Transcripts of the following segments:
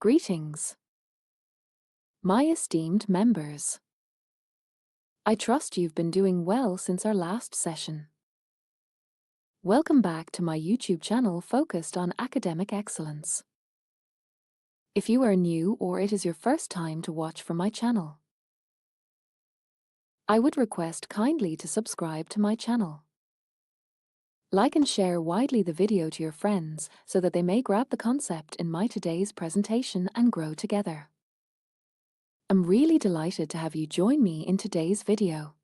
Greetings, my esteemed members. I trust you've been doing well since our last session. Welcome back to my YouTube channel focused on academic excellence. If you are new or it is your first time to watch from my channel, I would request kindly to subscribe to my channel. Like and share widely the video to your friends so that they may grab the concept in my today's presentation and grow together. I'm really delighted to have you join me in today's video,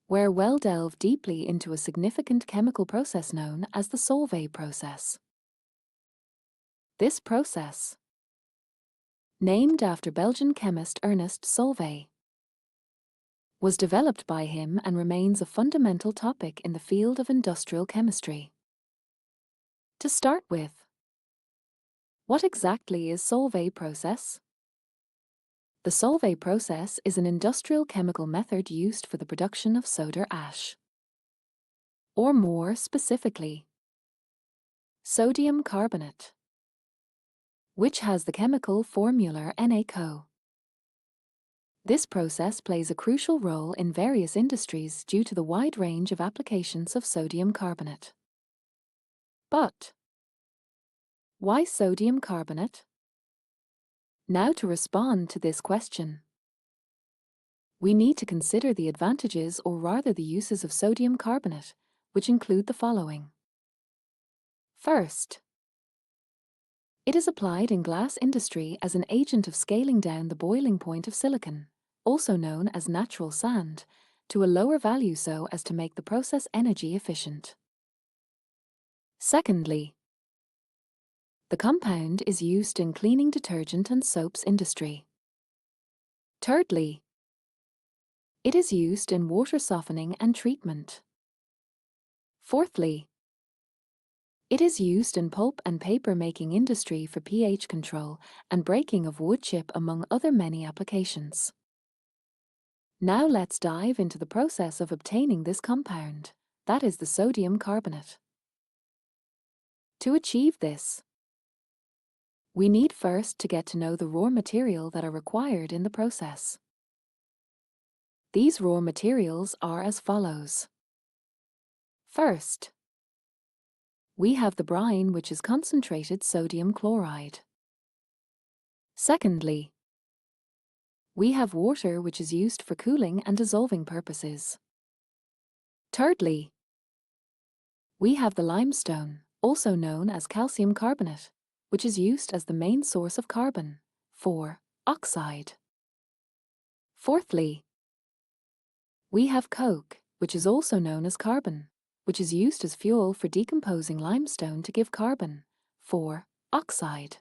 where we'll delve deeply into a significant chemical process known as the Solvay process. This process, named after Belgian chemist Ernest Solvay, was developed by him and remains a fundamental topic in the field of industrial chemistry. To start with, what exactly is Solvay process? The Solvay process is an industrial chemical method used for the production of soda ash, or more specifically, sodium carbonate, which has the chemical formula NaCO. This process plays a crucial role in various industries due to the wide range of applications of sodium carbonate. But why sodium carbonate? Now, to respond to this question, we need to consider the advantages, or rather the uses, of sodium carbonate, which include the following. First, it is applied in glass industry as an agent of scaling down the boiling point of silicon, also known as natural sand, to a lower value so as to make the process energy efficient. Secondly, the compound is used in cleaning detergent and soaps industry. Thirdly, it is used in water softening and treatment. Fourthly, it is used in pulp and paper making industry for pH control and breaking of wood chip, among other many applications. Now let's dive into the process of obtaining this compound, that is the sodium carbonate. To achieve this, we need first to get to know the raw material that are required in the process. These raw materials are as follows. First, we have the brine, which is concentrated sodium chloride. Secondly, we have water, which is used for cooling and dissolving purposes. Thirdly, we have the limestone, also known as calcium carbonate, which is used as the main source of carbon, for oxide. Fourthly, we have coke, which is also known as carbon, which is used as fuel for decomposing limestone to give carbon, for oxide.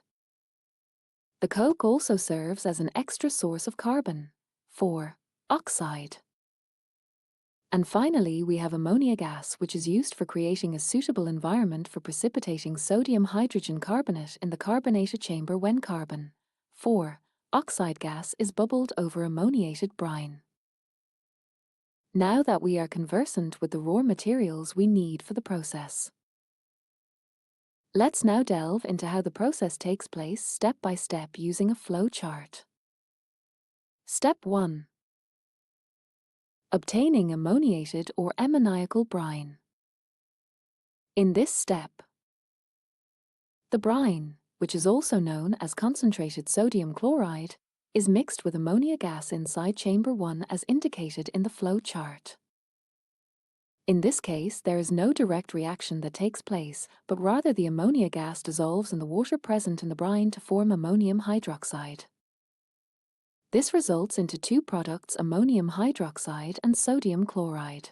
The coke also serves as an extra source of carbon, for oxide. And finally, we have ammonia gas, which is used for creating a suitable environment for precipitating sodium hydrogen carbonate in the carbonated chamber when carbon, for oxide gas, is bubbled over ammoniated brine. Now that we are conversant with the raw materials we need for the process, let's now delve into how the process takes place step by step using a flow chart. Step 1. Obtaining ammoniated or ammoniacal brine. In this step, the brine, which is also known as concentrated sodium chloride, is mixed with ammonia gas inside chamber 1 as indicated in the flow chart. In this case, there is no direct reaction that takes place, but rather the ammonia gas dissolves in the water present in the brine to form ammonium hydroxide. This results into two products, ammonium hydroxide and sodium chloride.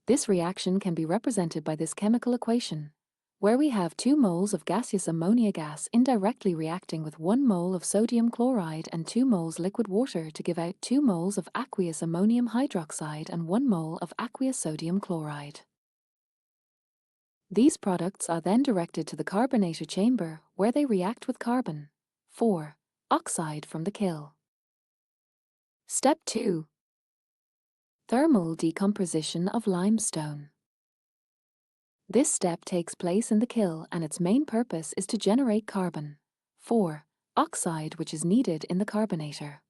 This reaction can be represented by this chemical equation, where we have 2 moles of gaseous ammonia gas indirectly reacting with 1 mole of sodium chloride and 2 moles liquid water to give out 2 moles of aqueous ammonium hydroxide and 1 mole of aqueous sodium chloride. These products are then directed to the carbonator chamber, where they react with carbon, for oxide from the kiln. Step 2. Thermal decomposition of limestone. This step takes place in the kiln and its main purpose is to generate carbon 4 oxide, which is needed in the carbonator.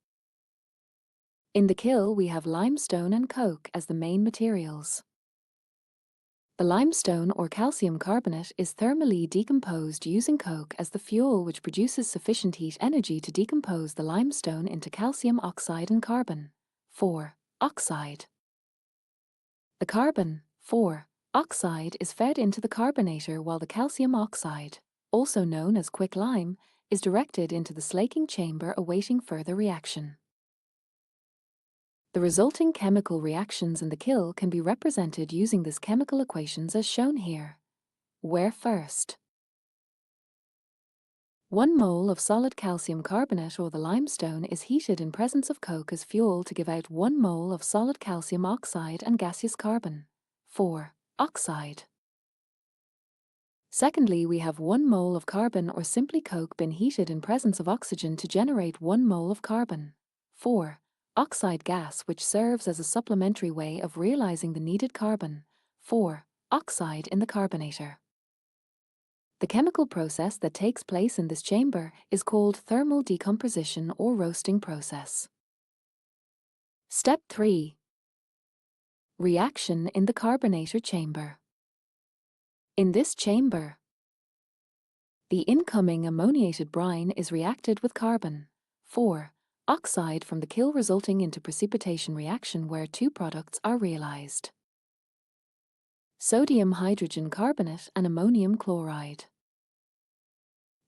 In the kiln we have limestone and coke as the main materials. The limestone or calcium carbonate is thermally decomposed using coke as the fuel, which produces sufficient heat energy to decompose the limestone into calcium oxide and carbon 4 oxide. The carbon 4 oxide is fed into the carbonator while the calcium oxide, also known as quicklime, is directed into the slaking chamber awaiting further reaction. The resulting chemical reactions in the kiln can be represented using these chemical equations as shown here, where first 1 mole of solid calcium carbonate or the limestone is heated in presence of coke as fuel to give out 1 mole of solid calcium oxide and gaseous carbon 4 oxide. Secondly, we have 1 mole of carbon or simply coke been heated in presence of oxygen to generate 1 mole of carbon 4 oxide gas, which serves as a supplementary way of realizing the needed carbon 4 oxide in the carbonator. The chemical process that takes place in this chamber is called thermal decomposition or roasting process. Step 3. Reaction in the carbonator chamber. In this chamber, the incoming ammoniated brine is reacted with carbon 4 oxide from the kiln, resulting into precipitation reaction where 2 products are realized: sodium hydrogen carbonate and ammonium chloride.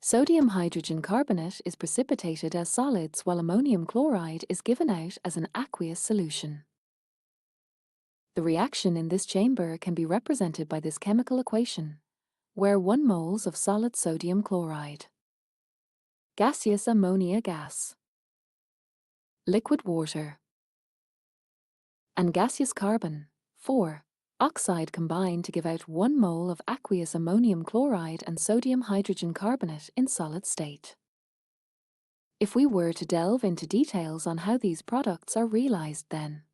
Sodium hydrogen carbonate is precipitated as solids while ammonium chloride is given out as an aqueous solution. The reaction in this chamber can be represented by this chemical equation, where 1 moles of solid sodium chloride, gaseous ammonia gas, liquid water, and gaseous carbon 4 oxide combine to give out 1 mole of aqueous ammonium chloride and sodium hydrogen carbonate in solid state. If we were to delve into details on how these products are realized, then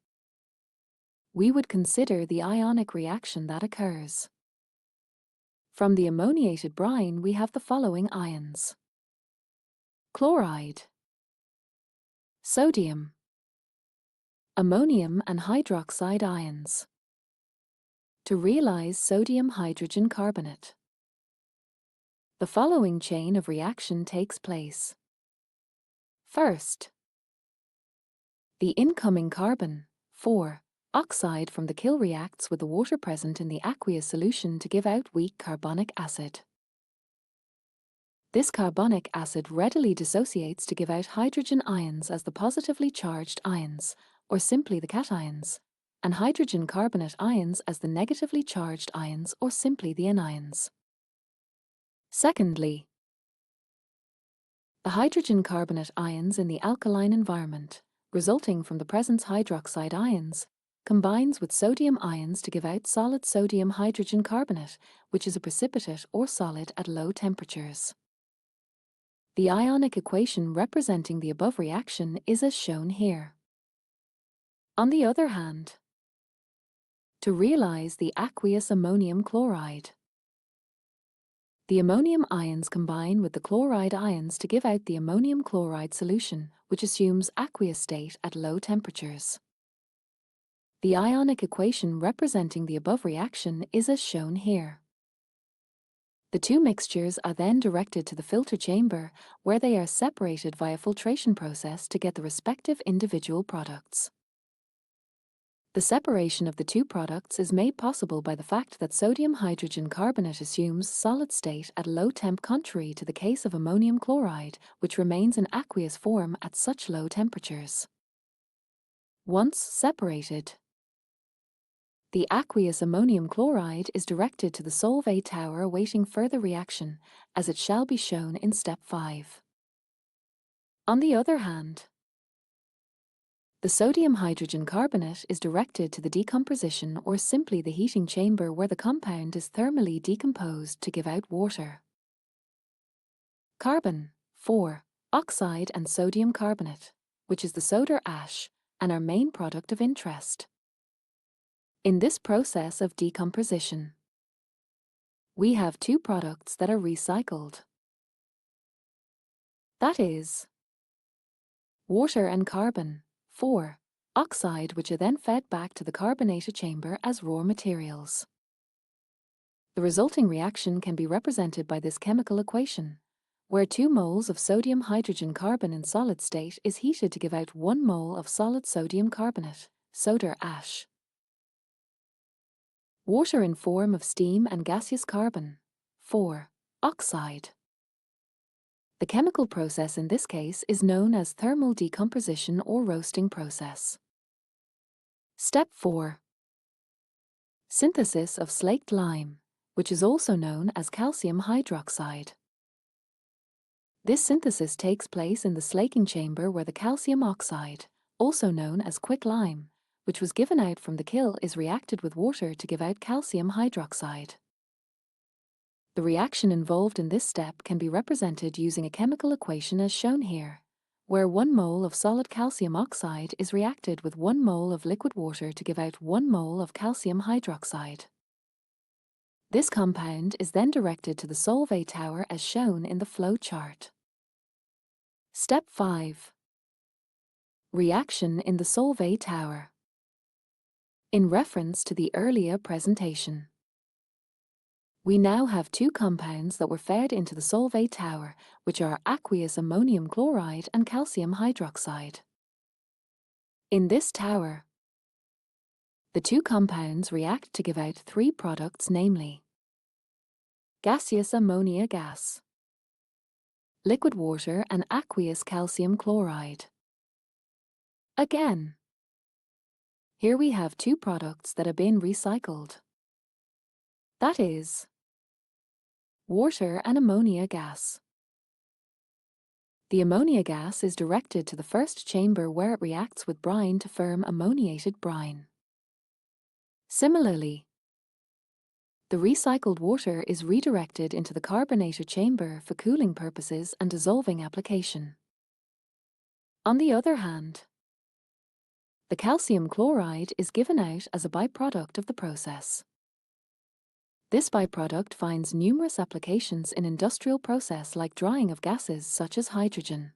we would consider the ionic reaction that occurs. From the ammoniated brine we have the following ions: chloride, sodium, ammonium and hydroxide ions. To realize sodium hydrogen carbonate, the following chain of reaction takes place. First, the incoming carbon 4 oxide from the kiln reacts with the water present in the aqueous solution to give out weak carbonic acid. This carbonic acid readily dissociates to give out hydrogen ions as the positively charged ions, or simply the cations, and hydrogen carbonate ions as the negatively charged ions, or simply the anions. Secondly, the hydrogen carbonate ions in the alkaline environment, resulting from the presence hydroxide ions, combines with sodium ions to give out solid sodium hydrogen carbonate, which is a precipitate or solid at low temperatures. The ionic equation representing the above reaction is as shown here. On the other hand, to realize the aqueous ammonium chloride, the ammonium ions combine with the chloride ions to give out the ammonium chloride solution, which assumes aqueous state at low temperatures. The ionic equation representing the above reaction is as shown here. The 2 mixtures are then directed to the filter chamber, where they are separated via filtration process to get the respective individual products. The separation of the 2 products is made possible by the fact that sodium hydrogen carbonate assumes solid state at low temp, contrary to the case of ammonium chloride, which remains in aqueous form at such low temperatures. Once separated, the aqueous ammonium chloride is directed to the Solvay tower awaiting further reaction, as it shall be shown in step 5. On the other hand, the sodium hydrogen carbonate is directed to the decomposition, or simply the heating chamber, where the compound is thermally decomposed to give out water, carbon 4 oxide and sodium carbonate, which is the soda ash and our main product of interest. In this process of decomposition, we have two products that are recycled. That is, water and carbon, 4, oxide, which are then fed back to the carbonator chamber as raw materials. The resulting reaction can be represented by this chemical equation, where 2 moles of sodium hydrogen carbon in solid state is heated to give out 1 mole of solid sodium carbonate, soda ash. Water in form of steam and gaseous carbon, 4, oxide. The chemical process in this case is known as thermal decomposition or roasting process. Step 4. Synthesis of slaked lime, which is also known as calcium hydroxide. This synthesis takes place in the slaking chamber where the calcium oxide, also known as quicklime, which was given out from the kiln, is reacted with water to give out calcium hydroxide. The reaction involved in this step can be represented using a chemical equation as shown here, where 1 mole of solid calcium oxide is reacted with 1 mole of liquid water to give out 1 mole of calcium hydroxide. This compound is then directed to the Solvay tower as shown in the flow chart. Step 5. Reaction in the Solvay tower. In reference to the earlier presentation, we now have two compounds that were fed into the Solvay tower, which are aqueous ammonium chloride and calcium hydroxide. In this tower, the two compounds react to give out 3 products, namely gaseous ammonia gas, liquid water, and aqueous calcium chloride. Again, here we have 2 products that have been recycled. That is, water and ammonia gas. The ammonia gas is directed to the first chamber where it reacts with brine to form ammoniated brine. Similarly, the recycled water is redirected into the carbonator chamber for cooling purposes and dissolving application. On the other hand, the calcium chloride is given out as a byproduct of the process. This byproduct finds numerous applications in industrial process like drying of gases such as hydrogen,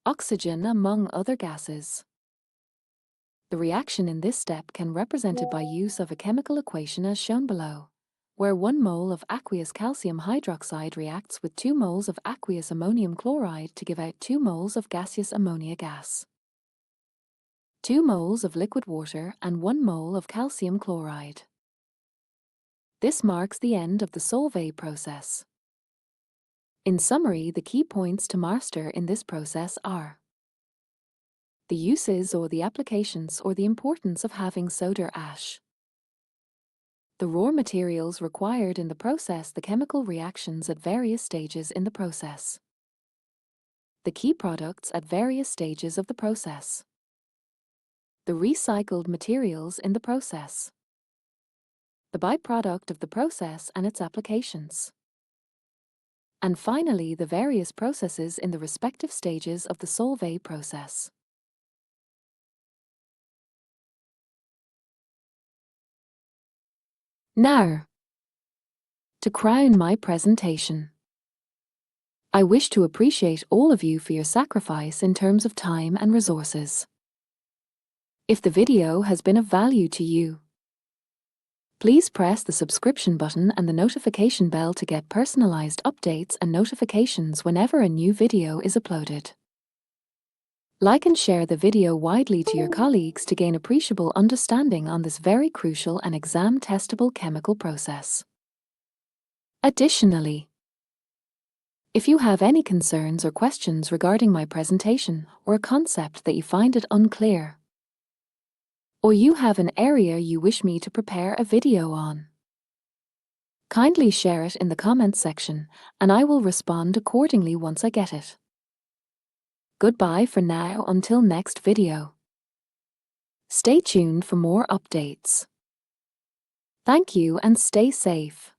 oxygen, among other gases. The reaction in this step can be represented by use of a chemical equation as shown below, where 1 mole of aqueous calcium hydroxide reacts with 2 moles of aqueous ammonium chloride to give out 2 moles of gaseous ammonia gas, 2 moles of liquid water, and 1 mole of calcium chloride. This marks the end of the Solvay process. In summary, the key points to master in this process are the uses or the applications or the importance of having soda ash, the raw materials required in the process, the chemical reactions at various stages in the process, the key products at various stages of the process, the recycled materials in the process, the byproduct of the process and its applications, and finally the various processes in the respective stages of the Solvay process. Now, to crown my presentation, I wish to appreciate all of you for your sacrifice in terms of time and resources. If the video has been of value to you, please press the subscription button and the notification bell to get personalized updates and notifications whenever a new video is uploaded. Like and share the video widely to your colleagues to gain appreciable understanding on this very crucial and exam-testable chemical process. Additionally, if you have any concerns or questions regarding my presentation or a concept that you find it unclear, or you have an area you wish me to prepare a video on, kindly share it in the comments section and I will respond accordingly once I get it. Goodbye for now until next video. Stay tuned for more updates. Thank you and stay safe.